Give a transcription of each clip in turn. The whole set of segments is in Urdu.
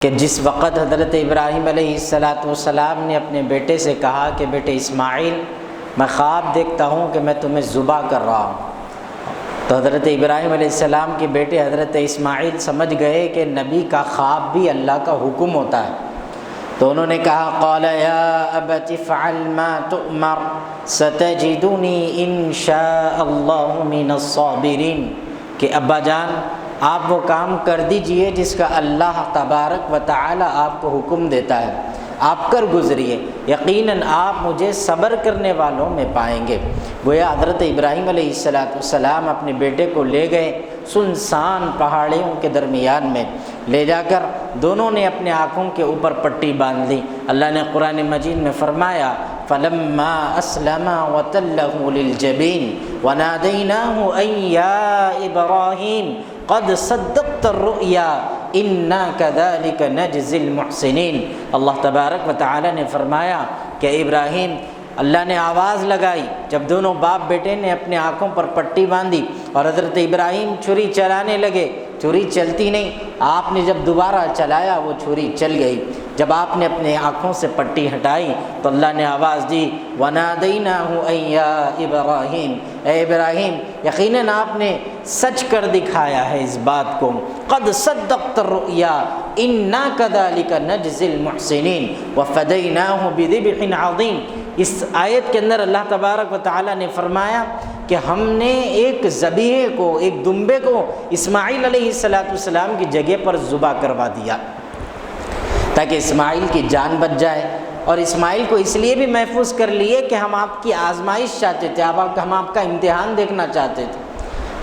کہ جس وقت حضرت ابراہیم علیہ السلام نے اپنے بیٹے سے کہا کہ بیٹے اسماعیل، میں خواب دیکھتا ہوں کہ میں تمہیں ذبح کر رہا ہوں، تو حضرت ابراہیم علیہ السلام کے بیٹے حضرت اسماعیل سمجھ گئے کہ نبی کا خواب بھی اللہ کا حکم ہوتا ہے، تو انہوں نے کہا قال یا ابت افعل ما تؤمر ستجدنی ان شاء اللہ من الصابرین، کہ ابا جان آپ وہ کام کر دیجئے جس کا اللہ تبارک و تعالی آپ کو حکم دیتا ہے، آپ کر گزریے، یقیناً آپ مجھے صبر کرنے والوں میں پائیں گے۔ گویا حضرت ابراہیم علیہ السلام اپنے بیٹے کو لے گئے سنسان پہاڑیوں کے درمیان میں، لے جا کر دونوں نے اپنے آنکھوں کے اوپر پٹی باندھ لی۔ اللہ نے قرآن مجید میں فرمایا فلما اسلما وتلہ للجبین ونادیناہ ان یا ابراہیم قد صدقت الرؤیا انا کذلک نجزی المحسنین۔ اللہ تبارک و تعالی نے فرمایا کہ ابراہیم، اللہ نے آواز لگائی جب دونوں باپ بیٹے نے اپنے آنکھوں پر پٹی باندھی اور حضرت ابراہیم چھری چلانے لگے، چھری چلتی نہیں، آپ نے جب دوبارہ چلایا وہ چھری چل گئی۔ جب آپ نے اپنے آنکھوں سے پٹی ہٹائی تو اللہ نے آواز دی وَنَادَيْنَاهُ أَن يَا إِبْرَاهِيمُ، اے ابراہیم یقیناً آپ نے سچ کر دکھایا ہے اس بات کو، قد صدقت الرؤیا انا كذلك نجزی المحسنین وفدیناہ بذبح عظیم۔ اس آیت کے اندر اللہ تبارک و تعالی نے فرمایا کہ ہم نے ایک ذبیحے کو، ایک دمبے کو اسماعیل علیہ السلام کی جگہ پر ذبح کروا دیا تاکہ اسماعیل کی جان بچ جائے، اور اسماعیل کو اس لیے بھی محفوظ کر لیے کہ ہم آپ کی آزمائش چاہتے تھے، ہم آپ کا امتحان دیکھنا چاہتے تھے،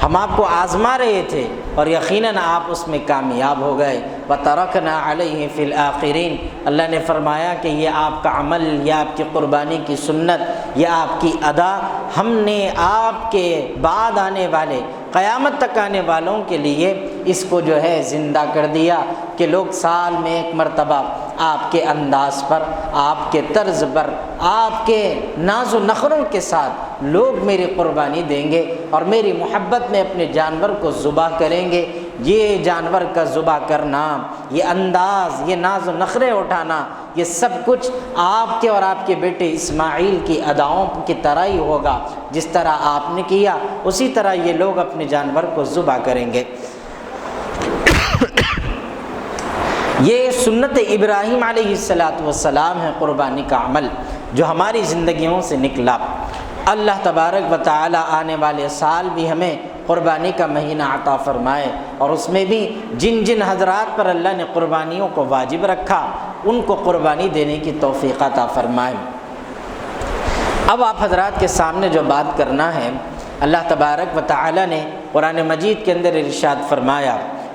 ہم آپ کو آزما رہے تھے اور یقیناً آپ اس میں کامیاب ہو گئے۔ وَتَرَكْنَا عَلَيْهِ فِي الْآخِرِينَ، اللہ نے فرمایا کہ یہ آپ کا عمل، یہ آپ کی قربانی کی سنت، یہ آپ کی ادا ہم نے آپ کے بعد آنے والے، قیامت تک آنے والوں کے لیے اس کو جو ہے زندہ کر دیا کہ لوگ سال میں ایک مرتبہ آپ کے انداز پر، آپ کے طرز پر، آپ کے ناز و نخروں کے ساتھ لوگ میری قربانی دیں گے اور میری محبت میں اپنے جانور کو ذبح کریں گے۔ یہ جانور کا ذبح کرنا، یہ انداز، یہ ناز و نخرے اٹھانا، یہ سب کچھ آپ کے اور آپ کے بیٹے اسماعیل کی اداؤں کی طرح ہی ہوگا، جس طرح آپ نے کیا اسی طرح یہ لوگ اپنے جانور کو ذبح کریں گے۔ یہ سنت ابراہیم علیہ السلام ہے، قربانی کا عمل جو ہماری زندگیوں سے نکلا۔ اللہ تبارک و تعالی آنے والے سال بھی ہمیں قربانی کا مہینہ عطا فرمائے، اور اس میں بھی جن جن حضرات پر اللہ نے قربانیوں کو واجب رکھا ان کو قربانی دینے کی توفیق عطا فرمائے۔ اب آپ حضرات کے سامنے جو بات کرنا ہے، اللہ تبارک و تعالی نے قرآن مجید کے اندر ارشاد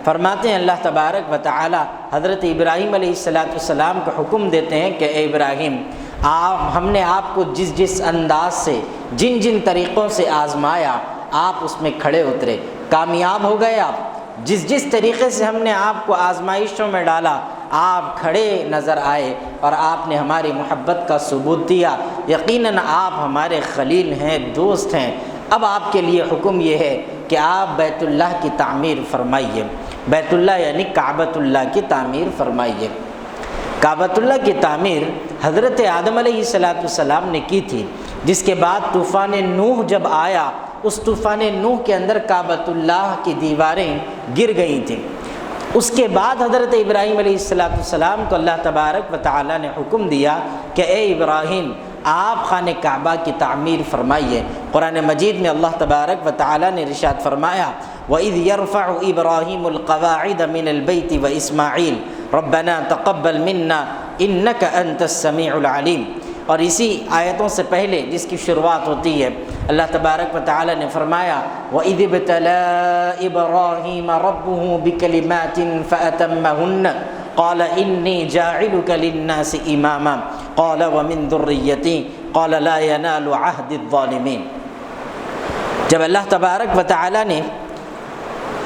فرماتے ہیں اللہ تبارک و تعالی حضرت ابراہیم علیہ السلام کو حکم دیتے ہیں کہ اے ابراہیم، ہم نے آپ کو جس جس انداز سے، جن جن طریقوں سے آزمایا آپ اس میں کھڑے اترے، کامیاب ہو گئے۔ آپ جس جس طریقے سے ہم نے آپ کو آزمائشوں میں ڈالا آپ کھڑے نظر آئے اور آپ نے ہماری محبت کا ثبوت دیا، یقیناً آپ ہمارے خلیل ہیں، دوست ہیں۔ اب آپ کے لیے حکم یہ ہے کہ آپ بیت اللہ کی تعمیر فرمائیے، بیت اللہ یعنی کعبۃ اللہ کی تعمیر فرمائیے۔ کعبۃ اللہ کی تعمیر حضرت آدم علیہ السلام نے کی تھی، جس کے بعد طوفان نوح جب آیا، اس طوفان نوح کے اندر کعبۃ اللہ کی دیواریں گر گئی تھیں۔ اس کے بعد حضرت ابراہیم علیہ السلام کو اللہ تبارک و تعالی نے حکم دیا کہ اے ابراہیم، آپ خانہ کعبہ کی تعمیر فرمائیے۔ قرآن مجید میں اللہ تبارک و تعالی نے ارشاد فرمایا وَإِذْ يَرْفَعُ إِبْرَاهِيمُ الْقَوَاعِدَ مِنَ الْبَيْتِ وَإِسْمَاعِيلُ رَبَّنَا تَقَبَّلْ مِنَّا إِنَّكَ أَنْتَ السَّمِيعُ الْعَلِيمُ۔ اور اسی آیتوں سے پہلے جس کی شروعات ہوتی ہے، اللہ تبارک و تعالی نے فرمایا وَإِذِ ابْتَلَىٰ إِبْرَاهِيمَ رَبُّهُ بِكَلِمَاتٍ فَأَتَمَّهُنَّ قال انی جاعلک للناس اماما قال ومن ذریتی قال لا ینال عہد الظالمین۔ جب اللہ تبارک و تعالی نے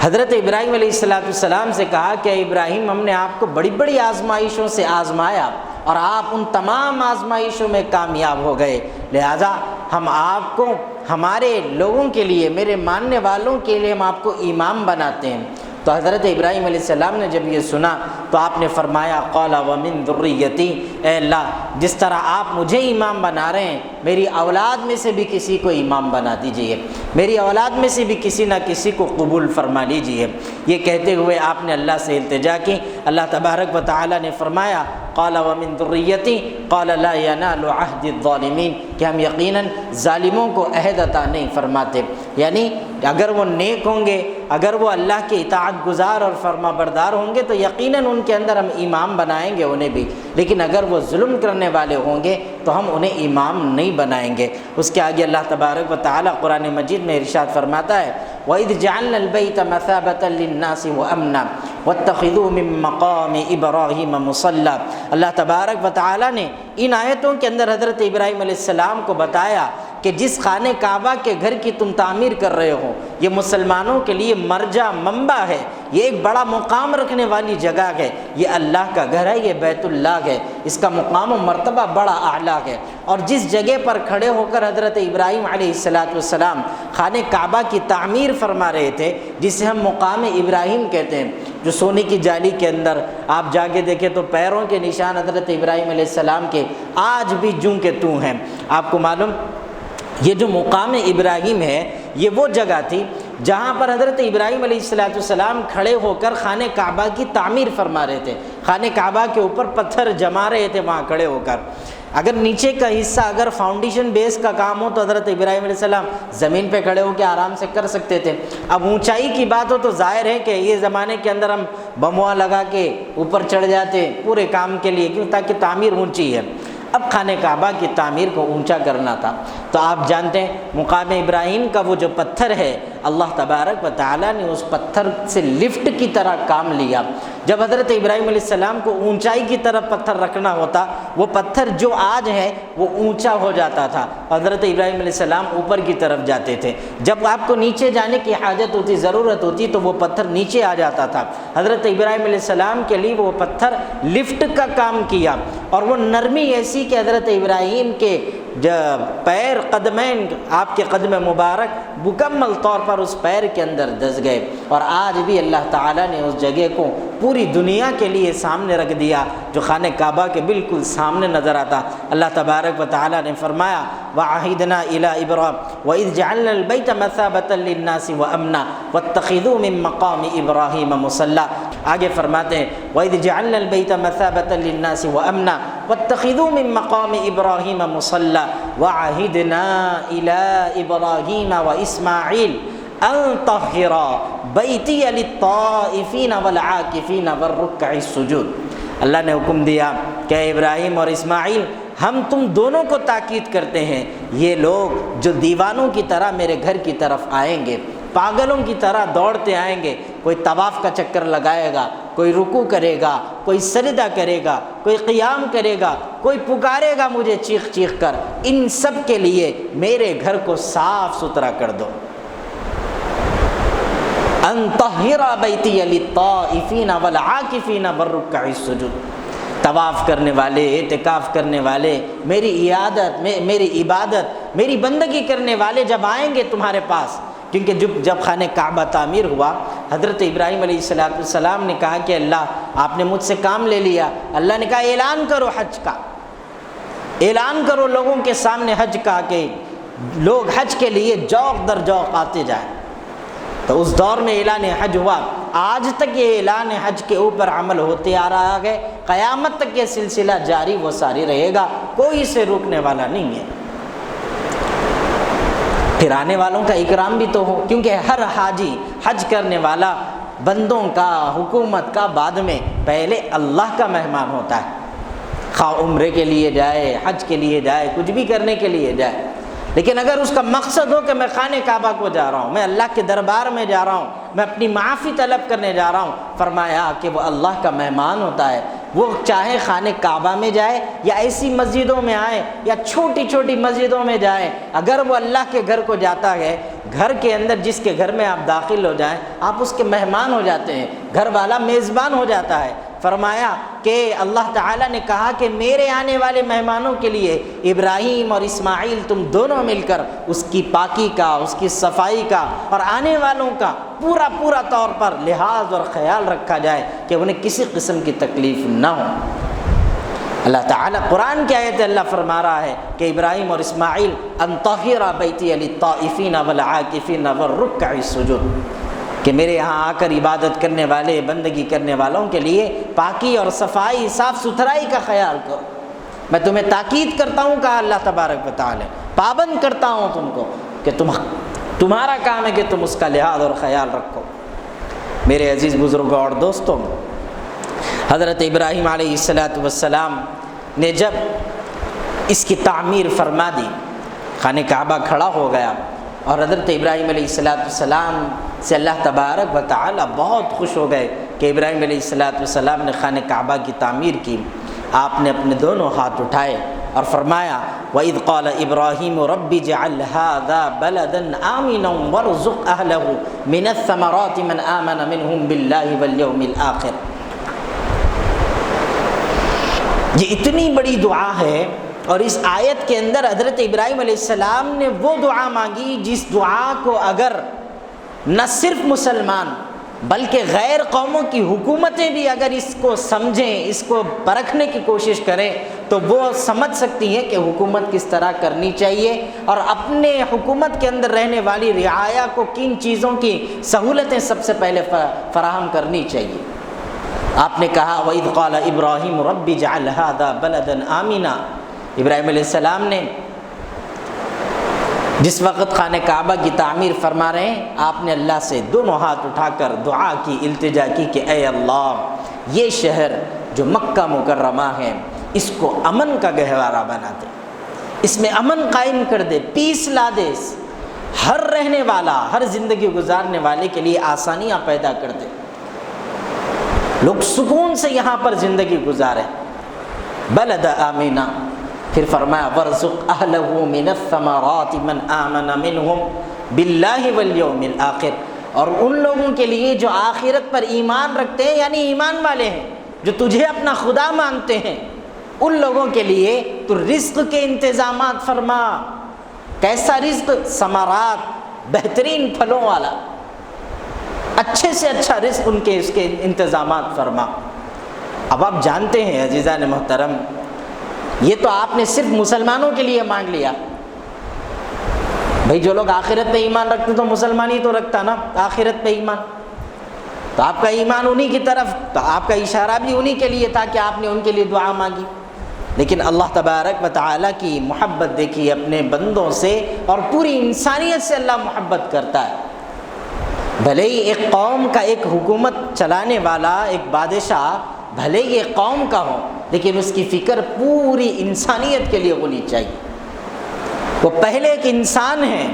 حضرت ابراہیم علیہ السلام سے کہا کہ ابراہیم، ہم نے آپ کو بڑی بڑی آزمائشوں سے آزمایا اور آپ ان تمام آزمائشوں میں کامیاب ہو گئے، لہذا ہم آپ کو ہمارے لوگوں کے لیے، میرے ماننے والوں کے لیے ہم آپ کو امام بناتے ہیں، تو حضرت ابراہیم علیہ السلام نے جب یہ سنا تو آپ نے فرمایا قال ومن ذریتی، اے اللہ جس طرح آپ مجھے امام بنا رہے ہیں میری اولاد میں سے بھی کسی کو امام بنا دیجئے، میری اولاد میں سے بھی کسی نہ کسی کو قبول فرما لیجئے۔ یہ کہتے ہوئے آپ نے اللہ سے التجا کی۔ اللہ تبارک و تعالی نے فرمایا قال ومن ذریتی قال لا ینال عہد الظالمین، کہ ہم یقیناً ظالموں کو عہد عطا نہیں فرماتے، یعنی اگر وہ نیک ہوں گے، اگر وہ اللہ کے اطاعت گزار اور فرما بردار ہوں گے تو یقیناً ان کے اندر ہم امام بنائیں گے انہیں بھی، لیکن اگر وہ ظلم کرنے والے ہوں گے تو ہم انہیں امام نہیں بنائیں گے۔ اس کے آگے اللہ تبارک و تعالی قرآن مجید میں ارشاد فرماتا ہے وَإِذْ جَعَلْنَا الْبَيْتَ مَثَابَةً لِلنَّاسِ وَأَمْنًا وَاتَّخِذُوا مِن مَّقَامِ إِبْرَاهِيمَ مُصَلًّى۔ اللہ تبارک و تعالی نے ان آیتوں کے اندر حضرت ابراہیم علیہ السلام کو بتایا کہ جس خانہ کعبہ کے گھر کی تم تعمیر کر رہے ہو یہ مسلمانوں کے لیے مرجع منبع ہے، یہ ایک بڑا مقام رکھنے والی جگہ ہے، یہ اللہ کا گھر ہے، یہ بیت اللہ ہے، اس کا مقام و مرتبہ بڑا اعلیٰ ہے۔ اور جس جگہ پر کھڑے ہو کر حضرت ابراہیم علیہ السلام خانہ کعبہ کی تعمیر فرما رہے تھے، جسے ہم مقام ابراہیم کہتے ہیں، جو سونے کی جالی کے اندر آپ جا کے دیکھیں تو پیروں کے نشان حضرت ابراہیم علیہ السلام کے آج بھی جوں کے توں ہیں۔ آپ کو معلوم یہ جو مقام ابراہیم ہے یہ وہ جگہ تھی جہاں پر حضرت ابراہیم علیہ السلام کھڑے ہو کر خانہ کعبہ کی تعمیر فرما رہے تھے، خانہ کعبہ کے اوپر پتھر جما رہے تھے وہاں کھڑے ہو کر۔ اگر نیچے کا حصہ اگر فاؤنڈیشن بیس کا کام ہو تو حضرت ابراہیم علیہ السلام زمین پہ کھڑے ہو کے آرام سے کر سکتے تھے۔ اب اونچائی کی بات ہو تو ظاہر ہے کہ یہ زمانے کے اندر ہم بموا لگا کے اوپر چڑھ جاتے پورے کام کے لیے، کیوں؟ تاکہ تعمیر اونچی ہے۔ اب خانہ کعبہ کی تعمیر کو اونچا کرنا تھا تو آپ جانتے ہیں مقام ابراہیم کا وہ جو پتھر ہے اللہ تبارک و تعالیٰ نے اس پتھر سے لفٹ کی طرح کام لیا۔ جب حضرت ابراہیم علیہ السلام کو اونچائی کی طرف پتھر رکھنا ہوتا وہ پتھر جو آج ہے وہ اونچا ہو جاتا تھا، حضرت ابراہیم علیہ السلام اوپر کی طرف جاتے تھے۔ جب آپ کو نیچے جانے کی حاجت ہوتی، ضرورت ہوتی تو وہ پتھر نیچے آ جاتا تھا۔ حضرت ابراہیم علیہ السلام کے لیے وہ پتھر لفٹ کا کام کیا، اور وہ نرمی ایسی کہ حضرت ابراہیم کے پیر قدمین، آپ کے قدم مبارک مکمل طور پر اس پیر کے اندر دس گئے، اور آج بھی اللہ تعالیٰ نے اس جگہ کو پوری دنیا کے لیے سامنے رکھ دیا جو خانہ کعبہ کے بالکل سامنے نظر آتا۔ اللہ تبارک و تعالیٰ نے فرمایا وَعَهِدْنَا إِلَىٰ إِبْرَاهِيمَ وَإِذْ جَعَلْنَا الْبَيْتَ مَثَابَةً لِلنَّاسِ وَأَمْنًا وَاتَّخِذُوا مِن مَّقَامِ إِبْرَاهِيمَ مُصَلًّى۔ آگے فرماتے ہیں وَإِذْ جَعَلْنَا الْبَيْتَ مَثَابَةً لِلنَّاسِ وَأَمْنًا وَاتَّخِذُوا مِن مَّقَامِ إِبْرَاهِيمَ مُصَلًّى وَعَهِدْنَا إِلَىٰ إِبْرَاهِيمَ وَإِسْمَاعِيلَ أَن طَهِّرَا بَيْتِيَ لِلطَّائِفِينَ وَالْعَاكِفِينَ وَالرُّكَّعِ السُّجُودِ۔ اللہ نے حکم دیا کہ ابراہیم اور اسماعیل ہم تم دونوں کو تاکید کرتے ہیں، یہ لوگ جو دیوانوں کی طرح میرے گھر کی طرف آئیں گے، پاگلوں کی طرح دوڑتے آئیں گے، کوئی طواف کا چکر لگائے گا، کوئی رکوع کرے گا، کوئی سجدہ کرے گا، کوئی قیام کرے گا، کوئی پکارے گا مجھے چیخ چیخ کر، ان سب کے لیے میرے گھر کو صاف ستھرا کر دو۔ ان طہر بیتی للطائفین والعاکفین والرکع السجود۔ طواف کرنے والے، اعتکاف کرنے والے، میری عبادت، میری بندگی کرنے والے جب آئیں گے تمہارے پاس، کیونکہ جب خانہ کعبہ تعمیر ہوا حضرت ابراہیم علیہ السلام نے کہا کہ اللہ آپ نے مجھ سے کام لے لیا۔ اللہ نے کہا اعلان کرو حج کا، اعلان کرو لوگوں کے سامنے حج کا، کہ لوگ حج کے لیے جوق در جوق آتے جائیں۔ تو اس دور میں اعلان حج ہوا، آج تک یہ اعلان حج کے اوپر عمل ہوتے آ رہا ہے، قیامت تک یہ سلسلہ جاری و ساری رہے گا، کوئی اسے روکنے والا نہیں ہے۔ پھر آنے والوں کا اکرام بھی تو ہو، کیونکہ ہر حاجی حج کرنے والا بندوں کا، حکومت کا بعد میں پہلے اللہ کا مہمان ہوتا ہے، خواہ عمرے کے لیے جائے، حج کے لیے جائے، کچھ بھی کرنے کے لیے جائے۔ لیکن اگر اس کا مقصد ہو کہ میں خانہ کعبہ کو جا رہا ہوں، میں اللہ کے دربار میں جا رہا ہوں، میں اپنی معافی طلب کرنے جا رہا ہوں، فرمایا کہ وہ اللہ کا مہمان ہوتا ہے۔ وہ چاہے خانہ کعبہ میں جائے یا ایسی مسجدوں میں آئے یا چھوٹی چھوٹی مسجدوں میں جائے، اگر وہ اللہ کے گھر کو جاتا ہے، گھر کے اندر جس کے گھر میں آپ داخل ہو جائیں آپ اس کے مہمان ہو جاتے ہیں، گھر والا میزبان ہو جاتا ہے۔ فرمایا کہ اللہ تعالیٰ نے کہا کہ میرے آنے والے مہمانوں کے لیے ابراہیم اور اسماعیل تم دونوں مل کر اس کی پاکی کا، اس کی صفائی کا اور آنے والوں کا پورا طور پر لحاظ اور خیال رکھا جائے کہ انہیں کسی قسم کی تکلیف نہ ہو۔ اللہ تعالیٰ قرآن کی آیت اللہ فرما رہا ہے کہ ابراہیم اور اسماعیل ان طہر بیتی للطائفین والعاکفین والرکع السجود، کہ میرے یہاں آ کر عبادت کرنے والے، بندگی کرنے والوں کے لیے پاکی اور صفائی، صاف ستھرائی کا خیال کرو۔ میں تمہیں تاکید کرتا ہوں، کہا اللہ تبارک و تعالی، پابند کرتا ہوں تم کو کہ تمہارا کام ہے کہ تم اس کا لحاظ اور خیال رکھو۔ میرے عزیز بزرگوں اور دوستوں، حضرت ابراہیم علیہ السلام نے جب اس کی تعمیر فرما دی، خانہ کعبہ کھڑا ہو گیا، اور حضرت ابراہیم علیہ السلام سے اللہ تبارک و تعالی بہت خوش ہو گئے کہ ابراہیم علیہ السلام نے خانہ کعبہ کی تعمیر کی۔ آپ نے اپنے دونوں ہاتھ اٹھائے اور فرمایا وَإِذْ قَالَ إِبْرَاهِيمُ رَبِّ اجْعَلْ هَٰذَا بَلَدًا آمِنًا وَارْزُقْ أَهْلَهُ مِنَ الثَّمَرَاتِ مَنْ آمَنَ مِنْهُمْ بِاللَّهِ وَالْيَوْمِ الْآخِرِ۔ یہ اتنی بڑی دعا ہے، اور اس آیت کے اندر حضرت ابراہیم علیہ السلام نے وہ دعا مانگی جس دعا کو اگر نہ صرف مسلمان بلکہ غیر قوموں کی حکومتیں بھی اگر اس کو سمجھیں، اس کو پرکھنے کی کوشش کریں، تو وہ سمجھ سکتی ہیں کہ حکومت کس طرح کرنی چاہیے اور اپنے حکومت کے اندر رہنے والی رعایا کو کن چیزوں کی سہولتیں سب سے پہلے فراہم کرنی چاہیے۔ آپ نے کہا وَإِذْ قَالَ إِبْرَاهِيمُ رَبِّ اجْعَلْ هَٰذَا بَلَدًا آمِنًا۔ ابراہیم علیہ السلام نے جس وقت خانہ کعبہ کی تعمیر فرما رہے ہیں، آپ نے اللہ سے دونوں ہاتھ اٹھا کر دعا کی، التجا کی کہ اے اللہ، یہ شہر جو مکہ مکرمہ ہے اس کو امن کا گہوارہ بنا دے، اس میں امن قائم کر دے، پیس لا دے، ہر رہنے والا، ہر زندگی گزارنے والے کے لیے آسانیاں پیدا کر دے، لوگ سکون سے یہاں پر زندگی گزارے۔ بلد آمینہ، پھر فرمایا وَارْزُقْ أَهْلَهُ مِنَ الثَّمَرَاتِ مَنْ آمَنَ مِنْهُمْ بِاللَّهِ وَالْيَوْمِ الْآخِرِ، اور ان لوگوں کے لیے جو آخرت پر ایمان رکھتے ہیں، یعنی ایمان والے ہیں، جو تجھے اپنا خدا مانتے ہیں، ان لوگوں کے لیے تو رزق کے انتظامات فرما۔ کیسا رزق؟ ثمرات، بہترین پھلوں والا، اچھے سے اچھا رزق ان کے اس کے انتظامات فرما۔ اب آپ جانتے ہیں عزیزان محترم، یہ تو آپ نے صرف مسلمانوں کے لیے مانگ لیا۔ بھئی جو لوگ آخرت پہ ایمان رکھتے تو مسلمان ہی تو رکھتا نا آخرت پہ ایمان، تو آپ کا ایمان انہی کی طرف، تو آپ کا اشارہ بھی انہی کے لیے تھا کہ آپ نے ان کے لیے دعا مانگی۔ لیکن اللہ تبارک و تعالیٰ کی محبت دیکھیے اپنے بندوں سے، اور پوری انسانیت سے اللہ محبت کرتا ہے۔ بھلے ہی ایک قوم کا ایک حکومت چلانے والا، ایک بادشاہ، بھلے یہ قوم کا ہو، لیکن اس کی فکر پوری انسانیت کے لیے ہونی چاہیے۔ وہ پہلے ایک انسان ہے،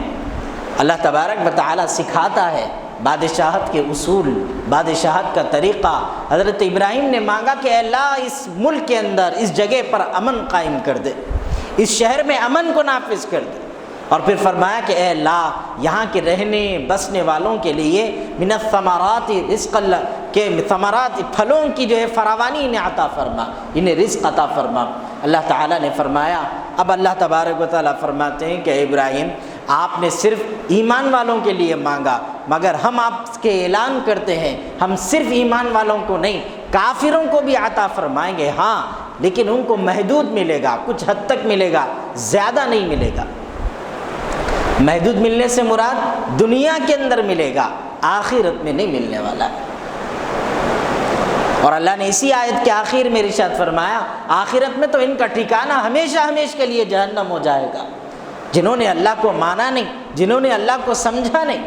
اللہ تبارک و تعالیٰ سکھاتا ہے بادشاہت کے اصول، بادشاہت کا طریقہ۔ حضرت ابراہیم نے مانگا کہ اے اللہ، اس ملک کے اندر، اس جگہ پر امن قائم کر دے، اس شہر میں امن کو نافذ کر دے، اور پھر فرمایا کہ اے اللہ، یہاں کے رہنے بسنے والوں کے لیے من الثمرات رزق اللہ کے ثمرات، پھلوں کی جو ہے فراوانی انہیں عطا فرما، انہیں رزق عطا فرما۔ اللہ تعالیٰ نے فرمایا، اب اللہ تبارک و تعالیٰ فرماتے ہیں کہ ابراہیم، آپ نے صرف ایمان والوں کے لیے مانگا، مگر ہم آپ کے اعلان کرتے ہیں ہم صرف ایمان والوں کو نہیں، کافروں کو بھی عطا فرمائیں گے، ہاں لیکن ان کو محدود ملے گا، کچھ حد تک ملے گا، زیادہ نہیں ملے گا۔ محدود ملنے سے مراد دنیا کے اندر ملے گا، آخرت میں نہیں ملنے والا ہے۔ اور اللہ نے اسی آیت کے آخر میں ارشاد فرمایا، آخرت میں تو ان کا ٹھکانہ ہمیشہ ہمیشہ کے لیے جہنم ہو جائے گا، جنہوں نے اللہ کو مانا نہیں، جنہوں نے اللہ کو سمجھا نہیں۔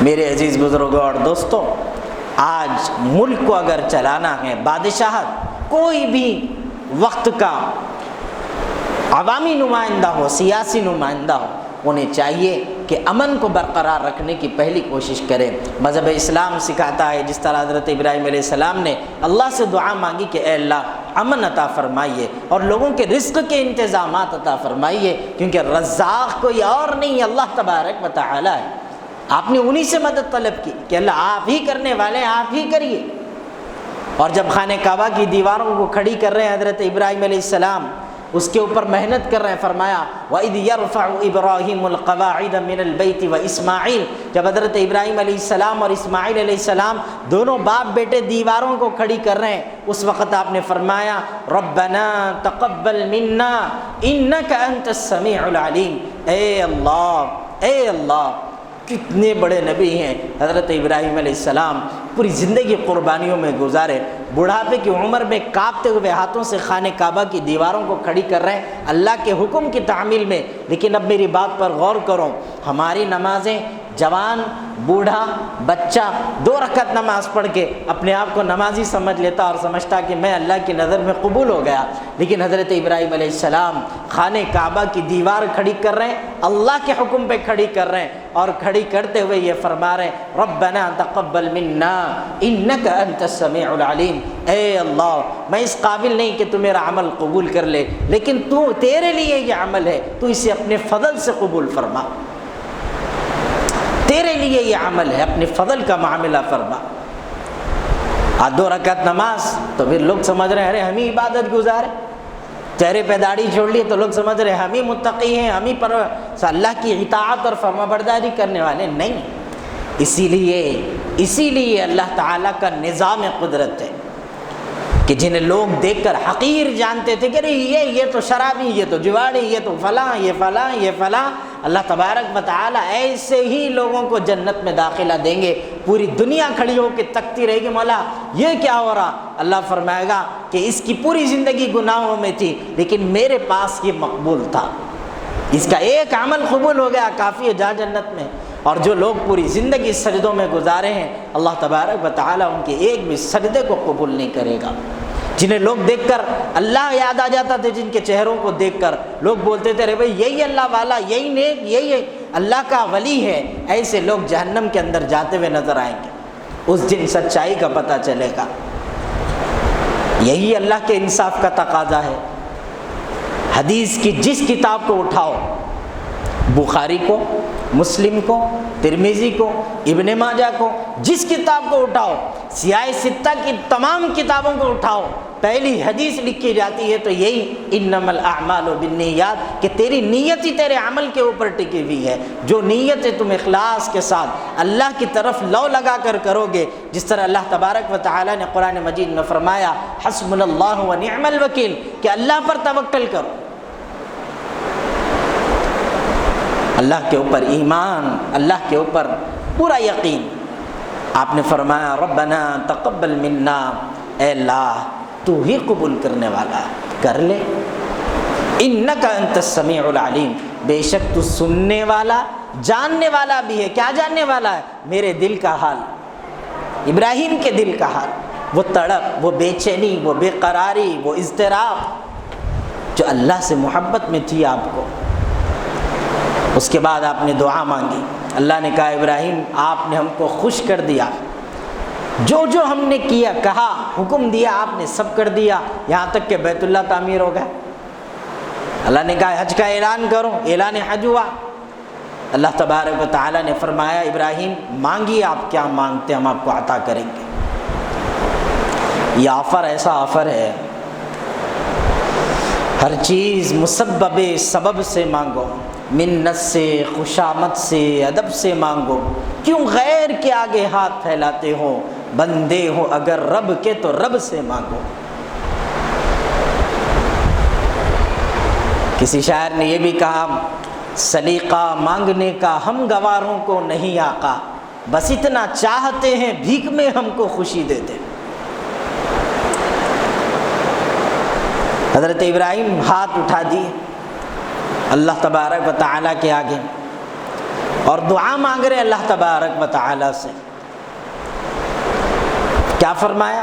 میرے عزیز بزرگوں اور دوستوں، آج ملک کو اگر چلانا ہے، بادشاہت کوئی بھی وقت کا عوامی نمائندہ ہو، سیاسی نمائندہ ہو، انہیں چاہیے کہ امن کو برقرار رکھنے کی پہلی کوشش کریں۔ مذہب اسلام سکھاتا ہے جس طرح حضرت ابراہیم علیہ السلام نے اللہ سے دعا مانگی کہ اے اللہ امن عطا فرمائیے اور لوگوں کے رزق کے انتظامات عطا فرمائیے، کیونکہ رزاق کوئی اور نہیں، اللہ تبارک و تعالی ہے۔ آپ نے انہی سے مدد طلب کی کہ اللہ آپ ہی کرنے والے ہیں، آپ ہی کریے۔ اور جب خانہ کعبہ کی دیواروں کو کھڑی کر رہے ہیں حضرت ابراہیم علیہ السلام، اس کے اوپر محنت کر رہے ہیں، فرمایا وَإِذْ يَرْفَعُ إِبْرَاهِيمُ الْقَوَاعِدَ مِنَ الْبَيْتِ وَإِسْمَاعِيلُ، جب حضرت ابراہیم علیہ السلام اور اسماعیل علیہ السلام دونوں باپ بیٹے دیواروں کو کھڑی کر رہے ہیں، اس وقت آپ نے فرمایا رَبَّنَا تَقَبَّلْ مِنَّا إِنَّكَ أَنْتَ السَّمِيعُ الْعَلِيمُ۔ اے اللہ کتنے بڑے نبی ہیں حضرت ابراہیم علیہ السلام، پوری زندگی قربانیوں میں گزارے، بڑھاپے کی عمر میں کانپتے ہوئے ہاتھوں سے خانہ کعبہ کی دیواروں کو کھڑی کر رہے ہیں اللہ کے حکم کی تعمیل میں۔ لیکن اب میری بات پر غور کرو، ہماری نمازیں جوان بوڑھا بچہ 2 رکعت نماز پڑھ کے اپنے آپ کو نمازی سمجھ لیتا اور سمجھتا کہ میں اللہ کی نظر میں قبول ہو گیا، لیکن حضرت ابراہیم علیہ السلام خانہ کعبہ کی دیوار کھڑی کر رہے ہیں، اللہ کے حکم پہ کھڑی کر رہے ہیں، اور کھڑی کرتے ہوئے یہ فرما رہے ہیں ربنا تقبل منا انک انت السمیع العلیم۔ اے اللہ میں اس قابل نہیں کہ تو میرا عمل قبول کر لے، لیکن تو تیرے لیے یہ عمل ہے، تو اسے اپنے فضل سے قبول فرما، تیرے لیے یہ عمل ہے، اپنے فضل کا معاملہ فرما۔ 2 رکعت نماز تو پھر لوگ سمجھ رہے ہیں ارے ہم ہی عبادت گزارے، چہرے پہ داڑھی چھوڑ لی تو لوگ سمجھ رہے ہیں ہم ہی متقی ہیں، ہم ہی پر اللہ کی اطاعت اور فرما برداری کرنے والے نہیں۔ اسی لیے اللہ تعالیٰ کا نظام قدرت ہے کہ جنہیں لوگ دیکھ کر حقیر جانتے تھے کہ یہ تو شرابی، یہ تو جواڑی، یہ تو فلاں یہ فلاں یہ فلاں، اللہ تبارک و تعالیٰ ایسے ہی لوگوں کو جنت میں داخلہ دیں گے۔ پوری دنیا کھڑی ہو کے تکتی رہے گی مولا یہ کیا ہو رہا، اللہ فرمائے گا کہ اس کی پوری زندگی گناہوں میں تھی لیکن میرے پاس یہ مقبول تھا، اس کا ایک عمل قبول ہو گیا کافی ہے، جا جنت میں۔ اور جو لوگ پوری زندگی سجدوں میں گزارے ہیں اللہ تبارک و تعالیٰ ان کے ایک بھی سجدے کو قبول نہیں کرے گا۔ جنہیں لوگ دیکھ کر اللہ یاد آ جاتا تھے، جن کے چہروں کو دیکھ کر لوگ بولتے تھے ارے بھائی یہی اللہ والا، یہی نیک، یہی اللہ کا ولی ہے، ایسے لوگ جہنم کے اندر جاتے ہوئے نظر آئیں گے۔ اس دن سچائی کا پتہ چلے گا۔ یہی اللہ کے انصاف کا تقاضا ہے۔ حدیث کی جس کتاب کو اٹھاؤ، بخاری کو، مسلم کو، ترمذی کو، ابن ماجہ کو، جس کتاب کو اٹھاؤ، سیاہ ستہ کی تمام کتابوں کو اٹھاؤ، پہلی حدیث لکھی جاتی ہے تو یہی انما الاعمال بالنیات، کہ تیری نیت ہی تیرے عمل کے اوپر ٹکی ہوئی ہے۔ جو نیت ہے تم اخلاص کے ساتھ اللہ کی طرف لو لگا کر کرو گے، جس طرح اللہ تبارک و تعالیٰ نے قرآن مجید میں فرمایا حسبنا اللہ و نعم الوکیل، کہ اللہ پر توکل کرو، اللہ کے اوپر ایمان، اللہ کے اوپر پورا یقین۔ آپ نے فرمایا ربنا تقبل منا، اے اللہ تو ہی قبول کرنے والا ہے، کر لے۔ انک انت السمیع العلیم، بے شک تو سننے والا جاننے والا بھی ہے۔ کیا جاننے والا ہے؟ میرے دل کا حال، ابراہیم کے دل کا حال، وہ تڑپ، وہ بے چینی، وہ بے قراری، وہ اضطراب جو اللہ سے محبت میں تھی آپ کو۔ اس کے بعد آپ نے دعا مانگی، اللہ نے کہا ابراہیم آپ نے ہم کو خوش کر دیا، جو جو ہم نے کیا، کہا، حکم دیا آپ نے سب کر دیا، یہاں تک کہ بیت اللہ تعمیر ہو گیا۔ اللہ نے کہا حج کا اعلان کرو، اعلان حج ہوا۔ اللہ تبارک و تعالیٰ نے فرمایا ابراہیم مانگیے آپ کیا مانگتے ہم آپ کو عطا کریں گے۔ یہ آفر ایسا آفر ہے، ہر چیز مسبب سبب سے مانگو، منت سے، خوشامد سے، ادب سے مانگو، کیوں غیر کے آگے ہاتھ پھیلاتے ہو، بندے ہو اگر رب کے تو رب سے مانگو۔ کسی شاعر نے یہ بھی کہا سلیقہ مانگنے کا ہم گواروں کو نہیں آقا، بس اتنا چاہتے ہیں بھیک میں ہم کو خوشی دے دے۔ حضرت ابراہیم ہاتھ اٹھا دیے اللہ تبارک و تعالیٰ کے آگے اور دعا مانگ رہے اللہ تبارک و تعالیٰ سے۔ کیا فرمایا؟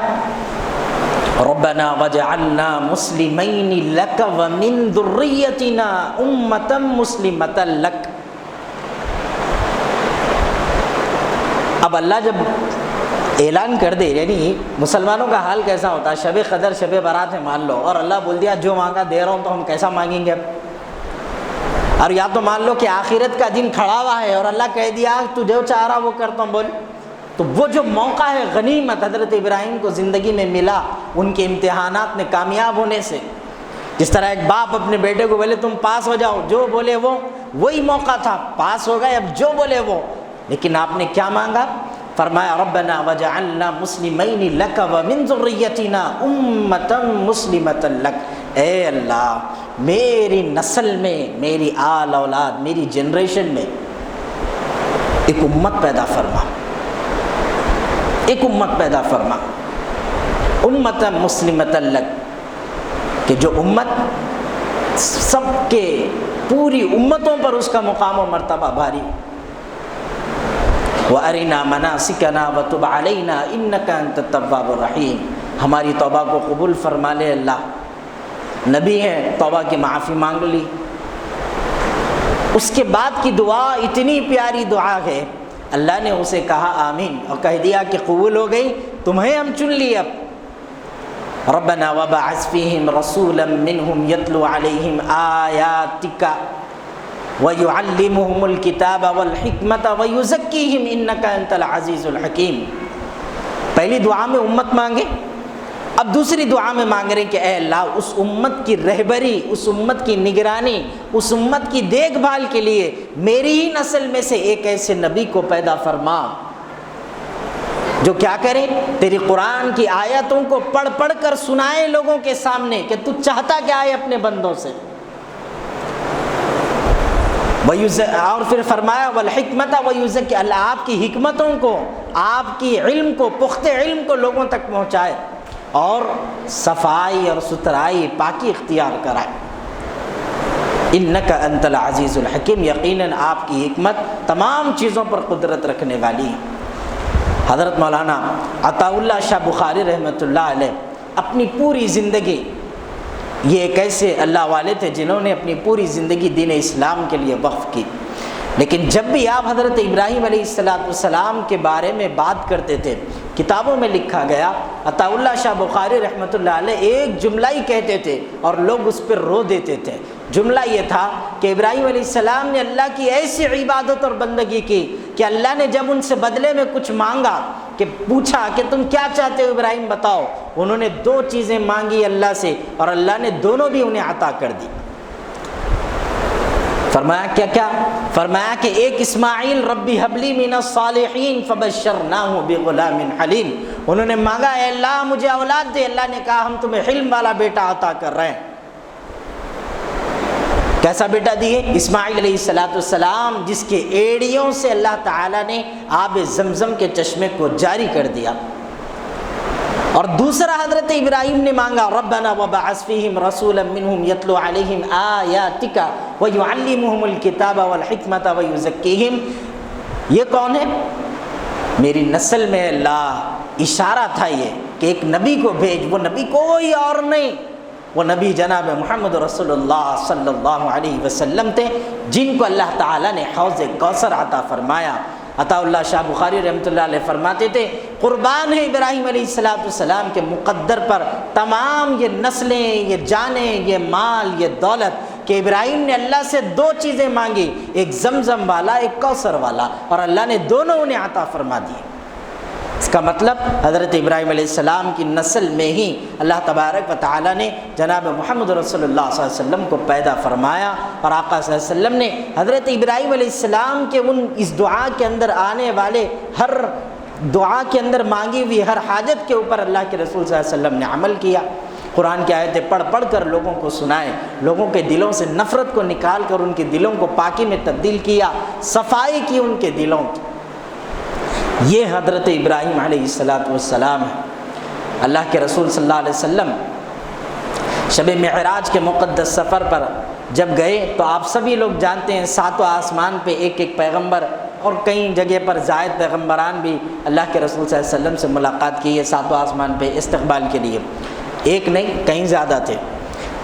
ربنا وجعلنا مسلمین لک ومن ذریتنا امۃ مسلمۃ لک۔ اب اللہ جب اعلان کر دے، یعنی مسلمانوں کا حال کیسا ہوتا ہے، شب قدر شب برات ہے مان لو، اور اللہ بول دیا جو مانگا دے رہا ہوں، تو ہم کیسا مانگیں گے؟ اب اور یا تو مان لو کہ آخرت کا دن کھڑا ہوا ہے اور اللہ کہہ دیا تو جو چاہ رہا وہ کرتا ہوں بول، تو وہ جو موقع ہے غنیمت حضرت ابراہیم کو زندگی میں ملا ان کے امتحانات میں کامیاب ہونے سے، جس طرح ایک باپ اپنے بیٹے کو بولے تم پاس ہو جاؤ، جو بولے وہ، وہی موقع تھا، پاس ہو گئے، اب جو بولے وہ، لیکن آپ نے کیا مانگا؟ فرمایا ربنا وجعلنا مسلمین لک ومن ذریتنا امۃ مسلمۃ لک، اے اللہ میری نسل میں، میری آل اولاد، میری جنریشن میں ایک امت پیدا فرما، ایک امت پیدا فرما، امۃ مسلمۃ لک، کہ جو امت سب کے پوری امتوں پر اس کا مقام و مرتبہ بھاری۔ وَأَرِنَا مَنَاسِكَنَا وَتُبْ عَلَيْنَا إِنَّكَ أَنْتَ التَّوَّابُ الرَّحِيمُ، ہماری توبہ کو قبول فرما لے اللہ۔ نبی ہے، توبہ کی معافی مانگ لی، اس کے بعد کی دعا اتنی پیاری دعا ہے، اللہ نے اسے کہا آمین اور کہہ دیا کہ قبول ہو گئی، تمہیں ہم چن لیے اب۔ ربنا وبعث فیہم رسولا منہم یتلو علیہم آیاتک وَيُعَلِّمُهُمُ الْكِتَابَ وَالْحِكْمَةَ وَيُزَكِّيهِمْ إِنَّكَ أَنْتَ الْعَزِيزُ الْحَكِيمُ۔ پہلی دعا میں امت مانگے، اب دوسری دعا میں مانگ رہے کہ اے اللہ اس امت کی رہبری، اس امت کی نگرانی، اس امت کی دیکھ بھال کے لیے میری ہی نسل میں سے ایک ایسے نبی کو پیدا فرما جو کیا کرے، تیری قرآن کی آیتوں کو پڑھ پڑھ کر سنائے لوگوں کے سامنے کہ تو چاہتا کیا ہے اپنے بندوں سے۔ اور پھر فرمایا والحکمت ویزکی، اللہ آپ کی حکمتوں کو، آپ کی علم کو، پختہ علم کو لوگوں تک پہنچائے اور صفائی اور ستھرائی، پاکی اختیار کرائے۔ انک انت العزیز الحکیم، یقیناً آپ کی حکمت تمام چیزوں پر قدرت رکھنے والی ہے۔ حضرت مولانا عطا اللہ شاہ بخاری رحمۃ اللہ علیہ اپنی پوری زندگی، یہ ایک ایسے اللہ والے تھے جنہوں نے اپنی پوری زندگی دین اسلام کے لیے وقف کی، لیکن جب بھی آپ حضرت ابراہیم علیہ السلام کے بارے میں بات کرتے تھے، کتابوں میں لکھا گیا، عطا اللہ شاہ بخاری رحمۃ اللہ علیہ ایک جملہ ہی کہتے تھے اور لوگ اس پر رو دیتے تھے۔ جملہ یہ تھا کہ ابراہیم علیہ السلام نے اللہ کی ایسی عبادت اور بندگی کی کہ اللہ نے جب ان سے بدلے میں کچھ مانگا، کہ پوچھا کہ تم کیا چاہتے ہو ابراہیم بتاؤ، انہوں نے دو چیزیں مانگی اللہ سے اور اللہ نے دونوں بھی انہیں عطا کر دی۔ فرمایا کیا کیا؟ فرمایا کہ ایک اسماعیل ربی حبلی من الصالحین فبشرناہ بغلام حلیم، انہوں نے مانگا اے اللہ مجھے اولاد دے، اللہ نے کہا ہم تمہیں حلم والا بیٹا عطا کر رہے ہیں۔ کیسا بیٹا دیے؟ اسماعیل علیہ السلام، جس کے ایڑیوں سے اللہ تعالیٰ نے آب زمزم کے چشمے کو جاری کر دیا۔ اور دوسرا حضرت ابراہیم نے مانگا ربنا وبعث فیہم رسولا منہم یتلو علیہم آیاتک ویعلمہم الکتاب والحکمۃ ویزکیہم، یہ کون ہے؟ میری نسل میں اللہ اشارہ تھا یہ کہ ایک نبی کو بھیج، وہ نبی کوئی اور نہیں، وہ نبی جناب محمد رسول اللہ صلی اللہ علیہ وسلم تھے، جن کو اللہ تعالیٰ نے حوض کوثر عطا فرمایا۔ عطا اللہ شاہ بخاری رحمۃ اللہ علیہ فرماتے تھے قربان ہے ابراہیم علیہ السلام کے مقدر پر تمام یہ نسلیں، یہ جانیں، یہ مال، یہ دولت، کہ ابراہیم نے اللہ سے دو چیزیں مانگی، ایک زمزم والا، ایک کوثر والا، اور اللہ نے دونوں انہیں عطا فرما دیے۔ اس کا مطلب حضرت ابراہیم علیہ السلام کی نسل میں ہی اللہ تبارک و تعالیٰ نے جناب محمد رسول اللہ صلی اللہ علیہ وسلم کو پیدا فرمایا، اور آقا صلی اللہ علیہ وسلم نے حضرت ابراہیم علیہ السلام کے اس دعا کے اندر آنے والے ہر دعا کے اندر مانگی ہوئی ہر حاجت کے اوپر اللہ کے رسول صلی اللہ علیہ وسلم نے عمل کیا۔ قرآن کی آیتیں پڑھ پڑھ کر لوگوں کو سنائے، لوگوں کے دلوں سے نفرت کو نکال کر ان کے دلوں کو پاکی میں تبدیل کیا، صفائی کی ان کے دلوں کی۔ یہ حضرت ابراہیم علیہ السلام ہے۔ اللہ کے رسول صلی اللہ علیہ وسلم شب معراج کے مقدس سفر پر جب گئے تو آپ سبھی لوگ جانتے ہیں ساتوں آسمان پہ ایک ایک پیغمبر اور کئی جگہ پر زائد پیغمبران بھی اللہ کے رسول صلی اللہ علیہ وسلم سے ملاقات کی ہے ساتوں آسمان پہ استقبال کے لیے، ایک نہیں کہیں زیادہ تھے،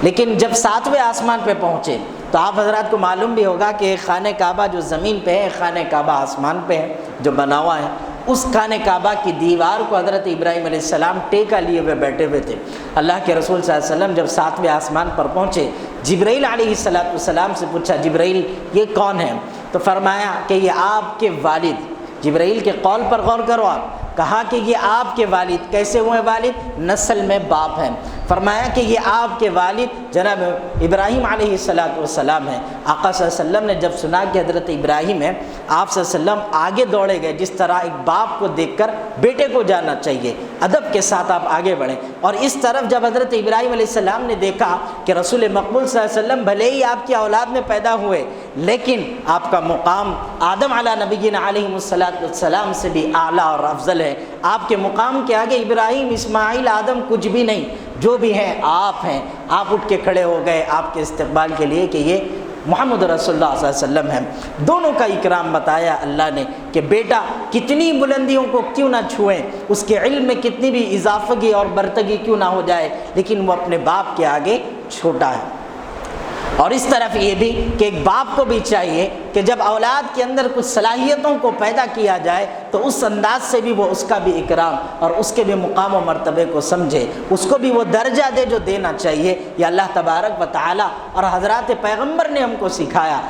لیکن جب ساتویں آسمان پہ پہنچے تو آپ حضرات کو معلوم بھی ہوگا کہ ایک خانہ کعبہ جو زمین پہ ہے، خانہ کعبہ آسمان پہ ہے جو بنا ہوا ہے، اس خانہ کعبہ کی دیوار کو حضرت ابراہیم علیہ السلام ٹیکا لیے ہوئے بیٹھے ہوئے تھے۔ اللہ کے رسول صلی اللہ علیہ وسلم جب ساتویں آسمان پر پہنچے جبرائیل علیہ السلام سے پوچھا جبرائیل یہ کون ہے؟ تو فرمایا کہ یہ آپ کے والد۔ جبرائیل کے قول پر غور کرو آپ، کہا کہ یہ آپ کے والد، کیسے ہوئے والد؟ نسل میں باپ ہیں۔ فرمایا کہ یہ آپ کے والد جناب ابراہیم علیہ السلام ہیں۔ آقا صلی اللہ علیہ وسلم نے جب سنا کہ حضرت ابراہیم ہے، آپ صلی اللہ علیہ وسلم آگے دوڑے گئے، جس طرح ایک باپ کو دیکھ کر بیٹے کو جانا چاہیے، ادب کے ساتھ آپ آگے بڑھیں۔ اور اس طرف جب حضرت ابراہیم علیہ السلام نے دیکھا کہ رسول مقبول صلی اللہ علیہ وسلم بھلے ہی آپ کی اولاد میں پیدا ہوئے، لیکن آپ کا مقام آدم علی نبینا علیہ السلام سے بھی اعلیٰ اور افضل ہے۔ آپ کے مقام کے آگے ابراہیم، اسماعیل، آدم کچھ بھی نہیں، جو بھی ہیں آپ ہیں۔ آپ اٹھ کے کھڑے ہو گئے آپ کے استقبال کے لیے کہ یہ محمد رسول اللہ صلی اللہ علیہ وسلم ہیں۔ دونوں کا اکرام بتایا اللہ نے کہ بیٹا کتنی بلندیوں کو کیوں نہ چھوئیں، اس کے علم میں کتنی بھی اضافگی اور برتگی کیوں نہ ہو جائے، لیکن وہ اپنے باپ کے آگے چھوٹا ہے۔ اور اس طرف یہ بھی کہ ایک باپ کو بھی چاہیے کہ جب اولاد کے اندر کچھ صلاحیتوں کو پیدا کیا جائے تو اس انداز سے بھی وہ اس کا بھی اکرام اور اس کے بھی مقام و مرتبے کو سمجھے، اس کو بھی وہ درجہ دے جو دینا چاہیے۔ یہ اللہ تبارک و تعالی اور حضرات پیغمبر نے ہم کو سکھایا۔